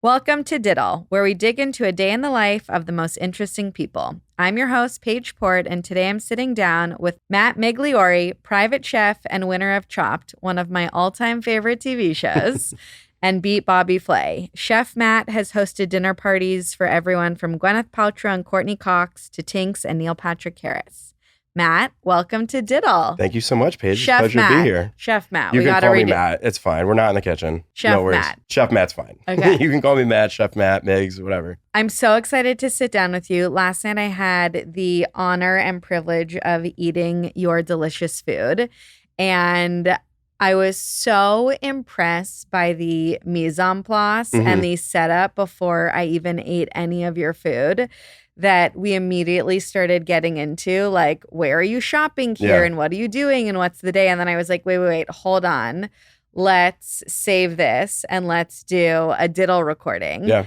Welcome to DITL, where we dig into a day in the life of the most interesting people. I'm your host, Paige Port, and today I'm sitting down with Matt Migliore, private chef and winner of Chopped, one of my all-time favorite TV shows, and Beat Bobby Flay. Chef Matt has hosted dinner parties for everyone from Gwyneth Paltrow and Courtney Cox to Tinks and Neil Patrick Harris. Matt, welcome to DITL. Thank you so much, Paige. Chef It's a pleasure Matt. to be here. Chef Matt. You We can gotta call me redo. Matt. It's fine. We're not in the kitchen. Chef no worries. Matt. Chef Matt's fine. Okay. You can call me Matt, Chef Matt, Migs, whatever. I'm so excited to sit down with you. Last night I had the honor and privilege of eating your delicious food, and I was so impressed by the mise en place and the setup before I even ate any of your food that we immediately started getting into, like, where are you shopping here and what are you doing and what's the day? And then I was like, wait, hold on. Let's save this and let's do a DITL recording. Yeah.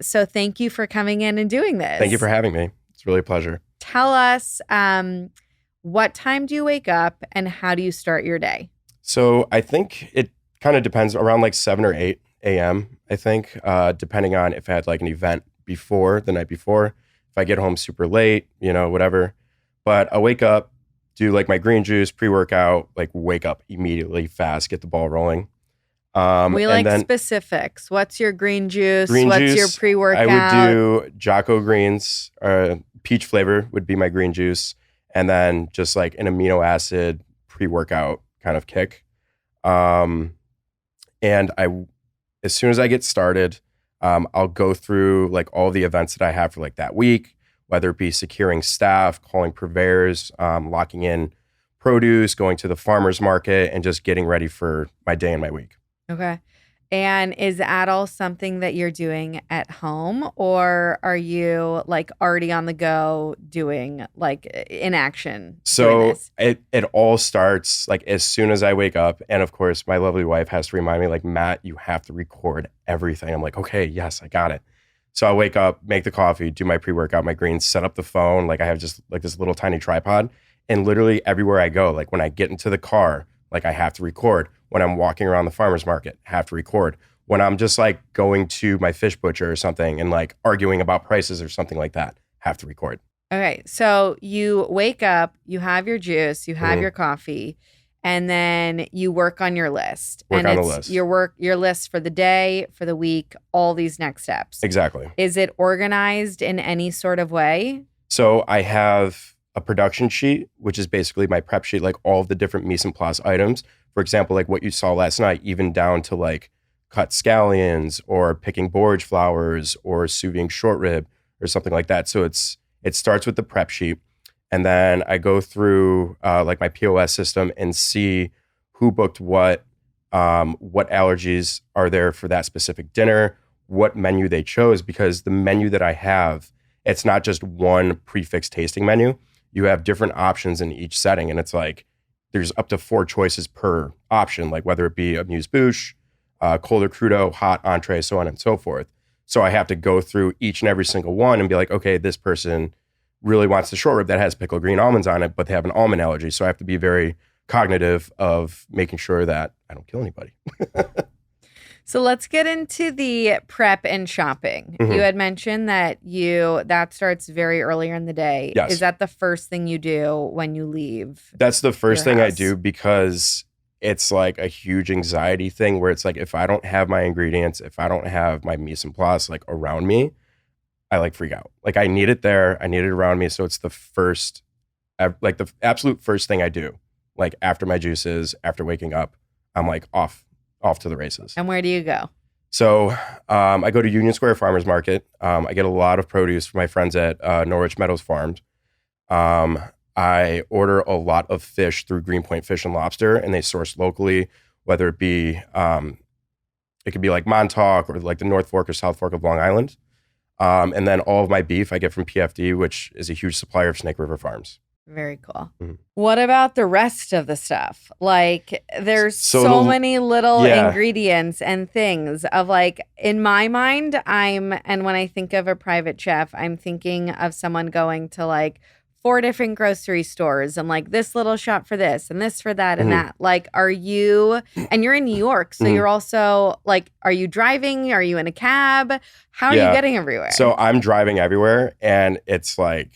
So thank you for coming in and doing this. Thank you for having me. It's really a pleasure. Tell us, what time do you wake up and how do you start your day? So I think it kind of depends, around like 7 or 8 a.m., I think, depending on if I had like an event the night before. If I get home super late, whatever. But I wake up, do like my green juice, pre-workout, like wake up immediately fast, get the ball rolling. We like specifics. What's your green juice? What's juice, your pre-workout? I would do Jocko greens, peach flavor would be my green juice. And then just like an amino acid pre-workout kind of kick. And as soon as I get started, I'll go through like all the events that I have for like that week, whether it be securing staff, calling purveyors, locking in produce, going to the farmer's market, and just getting ready for my day and my week. Okay. And is that all something that you're doing at home, or are you like already on the go doing like in action? So it all starts like as soon as I wake up. And of course, my lovely wife has to remind me like, Matt, you have to record everything. I'm like, okay, yes, I got it. So I wake up, make the coffee, do my pre-workout, my greens, set up the phone. Like I have just like this little tiny tripod, and literally everywhere I go, like when I get into the car, like I have to record. When I'm walking around the farmer's market, have to record. When I'm just like going to my fish butcher or something and like arguing about prices or something like that, have to record. Okay. So you wake up, you have your juice, you have your coffee, and then you work on your list. Work on the list. Your list for the day, for the week, all these next steps. Exactly. Is it organized in any sort of way? So I have a production sheet, which is basically my prep sheet, like all of the different mise en place items. For example, like what you saw last night, even down to like cut scallions or picking borage flowers or sous vide short rib or something like that. So it starts with the prep sheet. And then I go through like my POS system and see who booked what allergies are there for that specific dinner, what menu they chose, because the menu that I have, it's not just one prefix tasting menu. You have different options in each setting. And it's like, there's up to 4 choices per option, like whether it be amuse-bouche, cold or crudo, hot, entree, so on and so forth. So I have to go through each and every single one and be like, okay, this person really wants the short rib that has pickled green almonds on it, but they have an almond allergy. So I have to be very cognitive of making sure that I don't kill anybody. So let's get into the prep and shopping. Mm-hmm. You had mentioned that that starts very earlier in the day. Yes. Is that the first thing you do when you leave? That's the first thing house? I do, because it's like a huge anxiety thing where it's like, if I don't have my ingredients, if I don't have my mise en place like around me, I like freak out. Like I need it there. I need it around me. So it's the absolute first thing I do. Like after my juices, after waking up, I'm like off to the races. And where do you go? So I go to Union Square Farmers Market. I get a lot of produce from my friends at Norwich Meadows Farms. I order a lot of fish through Greenpoint Fish and Lobster, and they source locally, whether it be, it could be like Montauk or like the North Fork or South Fork of Long Island. And then all of my beef I get from PFD, which is a huge supplier of Snake River Farms. Very cool. Mm-hmm. What about the rest of the stuff? Like there's so many little ingredients and things of like, in my mind, and when I think of a private chef, I'm thinking of someone going to like 4 different grocery stores and like this little shop for this and this for that and that. Like, are you, and you're in New York, so you're also like, are you driving? Are you in a cab? How are you getting everywhere? So I'm driving everywhere, and it's like,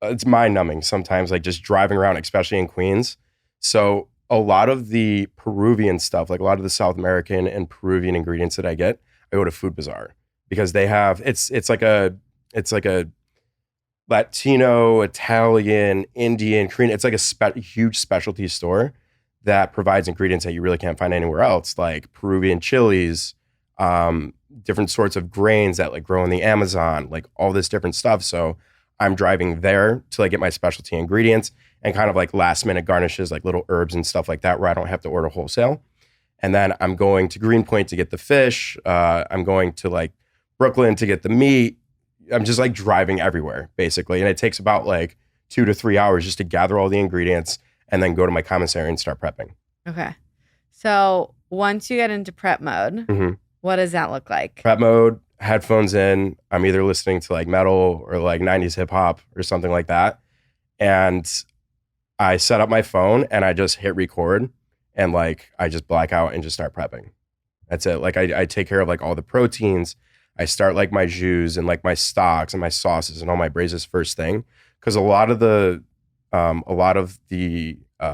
it's mind numbing sometimes, like just driving around, especially in Queens. So a lot of the Peruvian stuff, like a lot of the South American and Peruvian ingredients that I get, I go to Food Bazaar because they have, it's like a Latino, Italian, Indian, Korean. It's like a huge specialty store that provides ingredients that you really can't find anywhere else, like Peruvian chilies, different sorts of grains that like grow in the Amazon, like all this different stuff. So I'm driving there to like get my specialty ingredients and kind of like last minute garnishes, like little herbs and stuff like that, where I don't have to order wholesale. And then I'm going to Greenpoint to get the fish. I'm going to like Brooklyn to get the meat. I'm just like driving everywhere basically. And it takes about like 2 to 3 hours just to gather all the ingredients and then go to my commissary and start prepping. Okay. So once you get into prep mode, what does that look like? Prep mode, headphones in. I'm either listening to like metal or like 90s hip hop or something like that. And I set up my phone and I just hit record and like I just black out and just start prepping. That's it. Like I take care of like all the proteins. I start like my jus and like my stocks and my sauces and all my braises first thing. Because a lot of the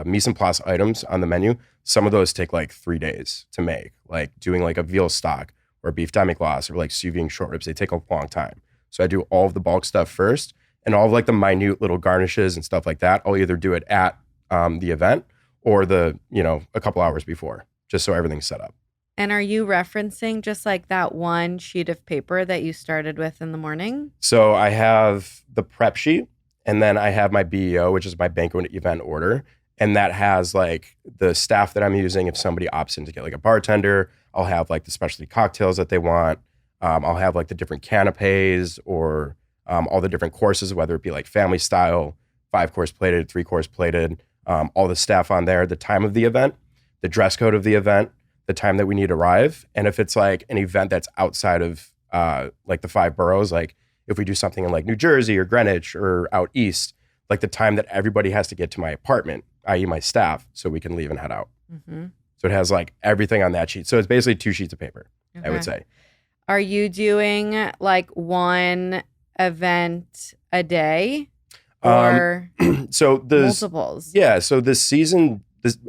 mise en place items on the menu, some of those take like 3 days to make. Like doing like a veal stock or beef demi-glace or like sous vide short ribs, they take a long time. So I do all of the bulk stuff first, and all of like the minute little garnishes and stuff like that, I'll either do it at the event or a couple hours before, just so everything's set up. And are you referencing just like that one sheet of paper that you started with in the morning? So I have the prep sheet, and then I have my BEO, which is my banquet event order. And that has like the staff that I'm using. If somebody opts in to get like a bartender, I'll have like the specialty cocktails that they want. I'll have like the different canapes or all the different courses, whether it be like family style, 5-course plated, 3-course plated, all the staff on there, the time of the event, the dress code of the event, the time that we need to arrive. And if it's like an event that's outside of like the 5 boroughs, like if we do something in like New Jersey or Greenwich or out east, like the time that everybody has to get to my apartment, i.e. my staff, so we can leave and head out. So it has like everything on that sheet. So it's basically 2 sheets of paper, I would say. Are you doing like one event a day or so multiples? Yeah. So this season,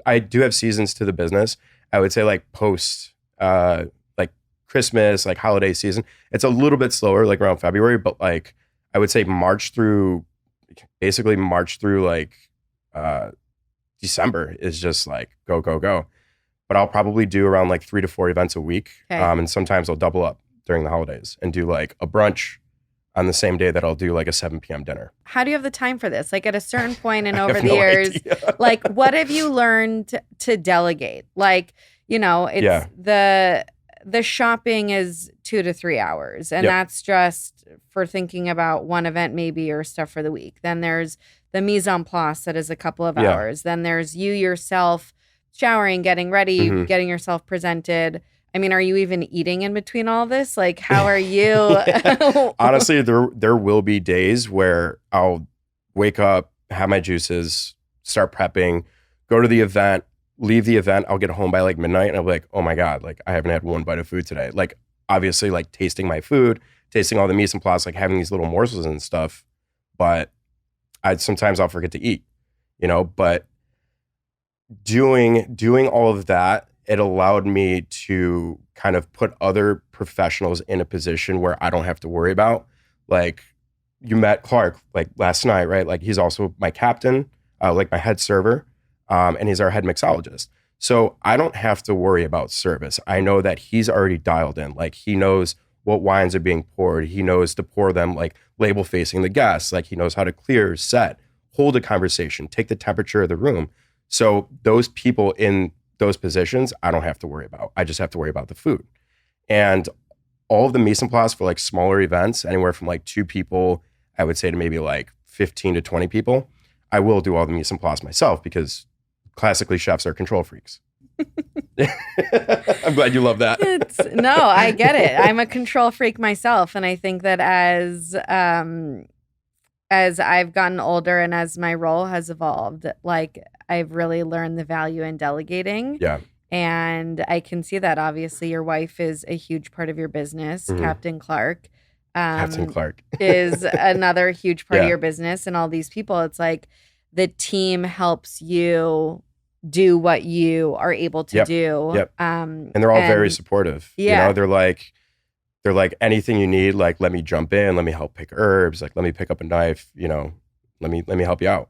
I do have seasons to the business. I would say like post like Christmas, like holiday season, it's a little bit slower, like around February, but like I would say March through like December is just like go, go, go. But I'll probably do around like 3 to 4 events a week. Okay. And sometimes I'll double up during the holidays and do like a brunch on the same day that I'll do like a 7 p.m. dinner. How do you have the time for this? Like at a certain point and over the years, like what have you learned to delegate? Like, it's the shopping is 2 to 3 hours. And that's just for thinking about one event maybe or stuff for the week. Then there's the mise en place that is a couple of hours. Then there's you yourself showering, getting ready, getting yourself presented. I mean, are you even eating in between all this? Like, how are you? Honestly, there will be days where I'll wake up, have my juices, start prepping, go to the event, leave the event. I'll get home by like midnight and I'll be like, oh my God, like I haven't had one bite of food today. Like obviously like tasting my food, tasting all the mise en place, like having these little morsels and stuff. But sometimes I'll forget to eat, but doing all of that, it allowed me to kind of put other professionals in a position where I don't have to worry about. Like you met Clark like last night, right? Like he's also my captain, like my head server, and he's our head mixologist. So I don't have to worry about service. I know that he's already dialed in. Like he knows what wines are being poured. He knows to pour them like label facing the guests. Like he knows how to clear, set, hold a conversation, take the temperature of the room. So those people in those positions, I don't have to worry about. I just have to worry about the food. And all of the mise en place for like smaller events, anywhere from like 2 people, I would say to maybe like 15 to 20 people, I will do all the mise en place myself because classically chefs are control freaks. I'm glad you love that. No, I get it. I'm a control freak myself. And I think that as as I've gotten older and as my role has evolved, like I've really learned the value in delegating. Yeah. And I can see that obviously your wife is a huge part of your business. Hmm. Captain Clark Captain Clark. is another huge part of Yeah. your business. And all these people, it's like the team helps you do what you are able to Yep. do. Yep. And they're all very And supportive. yeah, They're like, anything you need, like, let me jump in, let me help pick herbs, like, let me pick up a knife, let me help you out.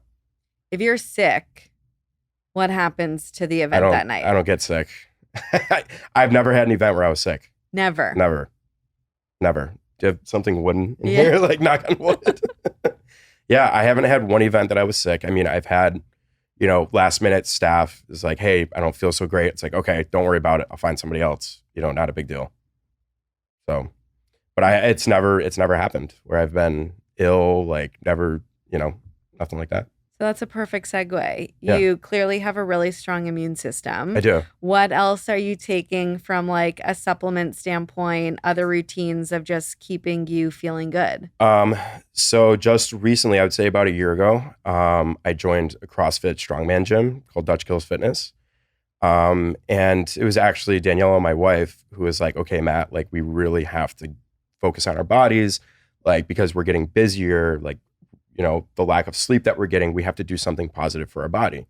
if you're sick, what happens to the I event don't that night? I don't get sick. I've never had an event where I was sick. Never. Never. Never. Do you have something wooden in Yeah. here? Like, knock on wood. Yeah, I haven't had one event that I was sick. I mean, I've had, last minute staff is like, hey, I don't feel so great. It's like, okay, don't worry about it. I'll find somebody else. Not a big deal. So, but it's never happened where I've been ill, like never, nothing like that. So that's a perfect segue. Yeah. You clearly have a really strong immune system. I do. What else are you taking from like a supplement standpoint, other routines of just keeping you feeling good? So just recently, I would say about a year ago, I joined a CrossFit strongman gym called Dutch Kills Fitness. And it was actually Daniela, my wife, who was like, okay, Matt, like we really have to focus on our bodies, like because we're getting busier, like, the lack of sleep that we're getting, we have to do something positive for our body.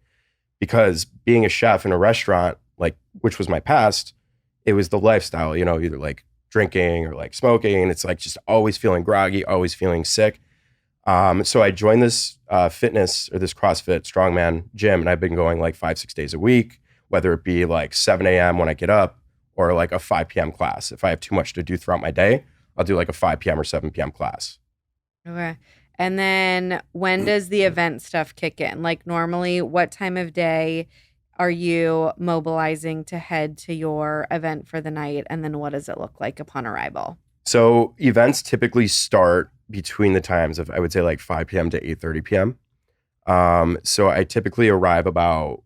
Because being a chef in a restaurant, like, which was my past, it was the lifestyle, either like drinking or like smoking. It's like just always feeling groggy, always feeling sick. So I joined this fitness or this CrossFit strongman gym, and I've been going like 5-6 days a week, whether it be like 7 a.m. when I get up or like a 5 p.m. class. If I have too much to do throughout my day, I'll do like a 5 p.m. or 7 p.m. class. Okay. And then when does the event stuff kick in? Like normally, what time of day are you mobilizing to head to your event for the night? And then what does it look like upon arrival? So events typically start between the times of, I would say, like 5 p.m. to 8:30 p.m. So I typically arrive about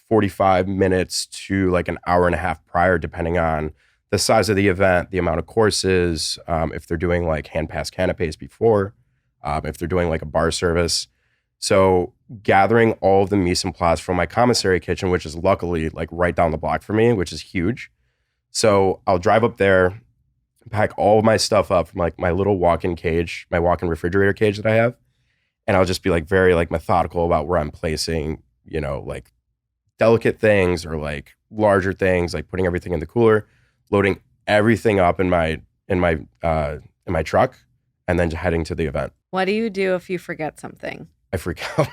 45 minutes to like an hour and a half prior, depending on the size of the event, the amount of courses, if they're doing like hand pass canapes before, if they're doing like a bar service. So gathering all of the mise en place from my commissary kitchen, which is luckily like right down the block for me, which is huge. So I'll drive up there, pack all of my stuff up from like my little walk-in cage, my walk-in refrigerator cage that I have. And I'll just be like very like methodical about where I'm placing, like delicate things or like larger things, like putting everything in the cooler, loading everything up in my truck, and then heading to the event. What do you do if you forget something? I freak out.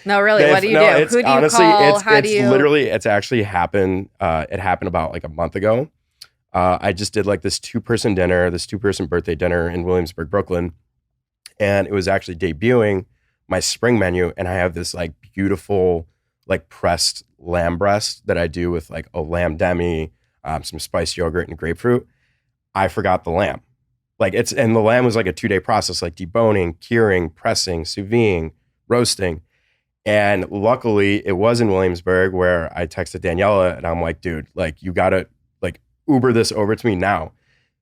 No, really. What do you do? It's, Who do you honestly, call? How do you? Literally, it's actually happened. It happened about like a month ago. I just did like this 2-person dinner, this 2-person birthday dinner in Williamsburg, Brooklyn. And it was actually debuting my spring menu. And I have this like beautiful, like pressed lamb breast that I do with like a lamb demi, some spiced yogurt and grapefruit. I forgot the lamb. And the lamb was like a 2-day process, like deboning, curing, pressing, sous videing, roasting. And luckily it was in Williamsburg, where I texted Daniela and I'm like, dude, like you gotta like Uber this over to me now.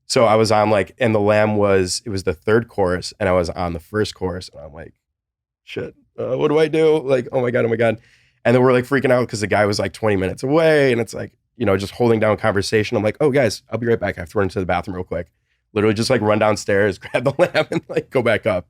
So I was on like, and it was the 3rd course and I was on the 1st course and I'm like, shit, what do I do? Like, oh my God. And then we're like freaking out because the guy was like 20 minutes away and it's like, just holding down conversation. I'm like, oh guys, I'll be right back. I have to run into the bathroom real quick. Literally just like run downstairs, grab the lamp and like go back up.